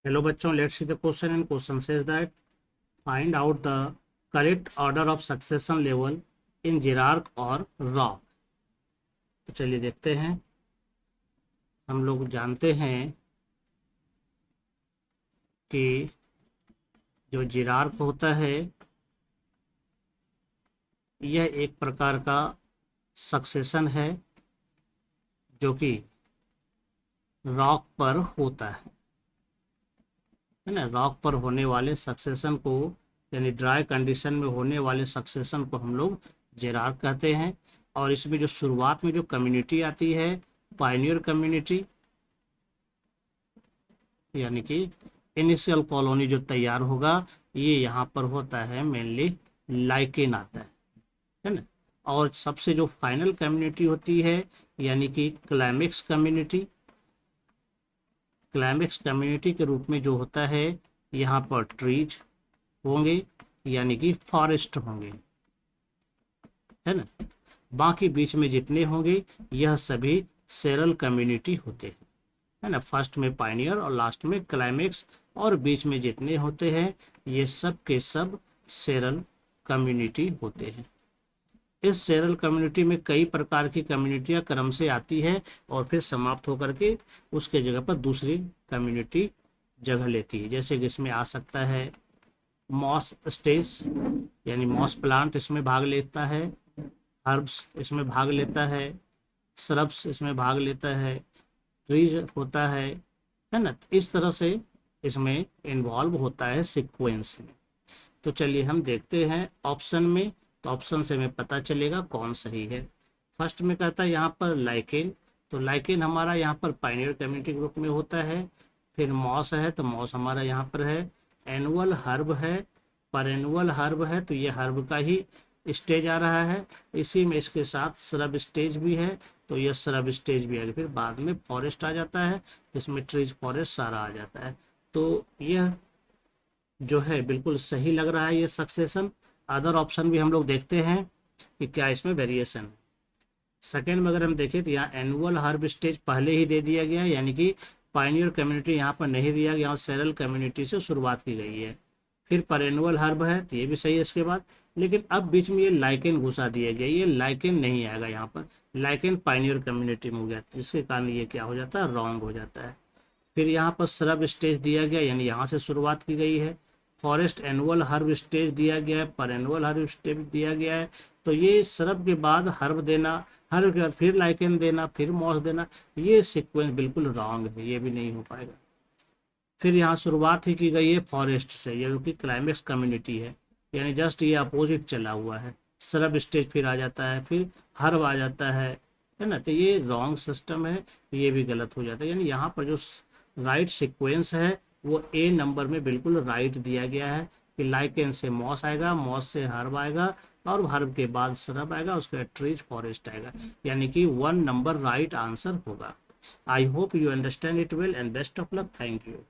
Hello बच्चों, let's see the question and question says that find out the correct order of succession level in जिरार्क और रॉक। तो चलिए देखते हैं। हम लोग जानते हैं कि जो जिरार्क होता है यह एक प्रकार का सक्सेशन है जो कि रॉक पर होता है ना। रॉक पर होने वाले सक्सेशन को यानी ड्राई कंडीशन में होने वाले सक्सेशन को हम लोग जेरार्क कहते हैं। और इसमें जो शुरुआत में जो कम्युनिटी आती है पायनियर कम्युनिटी, यानी कि इनिशियल कॉलोनी जो तैयार होगा, ये यहाँ पर होता है मेनली लाइकेन आता है ना। और सबसे जो फाइनल कम्युनिटी होती है यानी कि क्लाइमेक्स कम्युनिटी, क्लाइमेक्स कम्युनिटी के रूप में जो होता है यहाँ पर ट्रीज होंगे यानी कि फॉरेस्ट होंगे, है ना। बाकी बीच में जितने होंगे यह सभी सेरल कम्युनिटी होते हैं, है ना। फर्स्ट में पाइनियर और लास्ट में क्लाइमेक्स, और बीच में जितने होते हैं ये सब के सब सेरल कम्युनिटी होते हैं। इस सेरल कम्युनिटी में कई प्रकार की कम्युनिटियां क्रम से आती है और फिर समाप्त होकर के उसके जगह पर दूसरी कम्युनिटी जगह लेती है। जैसे कि इसमें आ सकता है मॉस स्टेज, यानी मॉस प्लांट इसमें भाग लेता है, हर्ब्स इसमें भाग लेता है, श्रब्स इसमें भाग लेता है, ट्रीज होता है ना। इस तरह से इसमें इन्वॉल्व होता है सीक्वेंस में। तो चलिए हम देखते हैं ऑप्शन में। तो ऑप्शन से हमें पता चलेगा कौन सही है। फर्स्ट में कहता है यहाँ पर लाइकेन, तो लाइकेन हमारा यहाँ पर पाइनियर कम्युनिटी ग्रुप में होता है। फिर मॉस है तो मॉस हमारा यहाँ पर है। एनुअल हर्ब है, पर एनुअल हर्ब है तो ये हर्ब का ही स्टेज आ रहा है। इसी में इसके साथ श्रब स्टेज भी है तो ये श्रब स्टेज भी है। फिर बाद में फॉरेस्ट आ जाता है, इसमें ट्रीज फॉरेस्ट सारा आ जाता है। तो यह जो है बिल्कुल सही लग रहा है ये सक्सेशन। अदर ऑप्शन भी हम लोग देखते हैं कि क्या इसमें वेरिएशन है। सेकेंड में अगर हम देखें तो यहाँ एनुअल हर्ब स्टेज पहले ही दे दिया गया है, यानी कि पाइनियर कम्युनिटी यहाँ पर नहीं दिया गया, यहाँ सेरल कम्युनिटी से शुरुआत की गई है। फिर पेरेनुअल हर्ब है तो ये भी सही है इसके बाद। लेकिन अब बीच में ये लाइकेन घुसा दिया गया, ये लाइकेन नहीं आएगा यहाँ पर। लाइकेन पाइनियर कम्युनिटी में हो गया, जिसके कारण ये क्या हो जाता है, रॉन्ग हो जाता है। फिर यहाँ पर श्रब स्टेज दिया गया, यानी यहाँ से शुरुआत की गई है। फॉरेस्ट एनुअल हर्ब स्टेज दिया गया है, पेरेनुअल हर्ब स्टेज दिया गया है। तो ये श्रब के बाद हर्ब देना, हर्ब के बाद फिर लाइकेन देना, फिर मॉस देना, ये सीक्वेंस बिल्कुल रॉन्ग है, ये भी नहीं हो पाएगा। फिर यहाँ शुरुआत ही की गई है फॉरेस्ट से, ये कि क्लाइमेक्स कम्युनिटी है, यानी जस्ट ये अपोजिट चला हुआ है। श्रब स्टेज फिर आ जाता है, फिर हर्ब आ जाता है ना। तो ये रॉन्ग सिस्टम है, ये भी गलत हो जाता है। यानी यहाँ पर जो राइट सीक्वेंस है वो ए नंबर में बिल्कुल राइट दिया गया है कि लाइकेन से मॉस आएगा, मॉस से हर्ब आएगा, और हर्ब के बाद श्रब आएगा, उसके बाद ट्रीज फॉरेस्ट आएगा, यानी कि 1 नंबर राइट आंसर होगा। I hope you understand it well and best of luck. Thank you.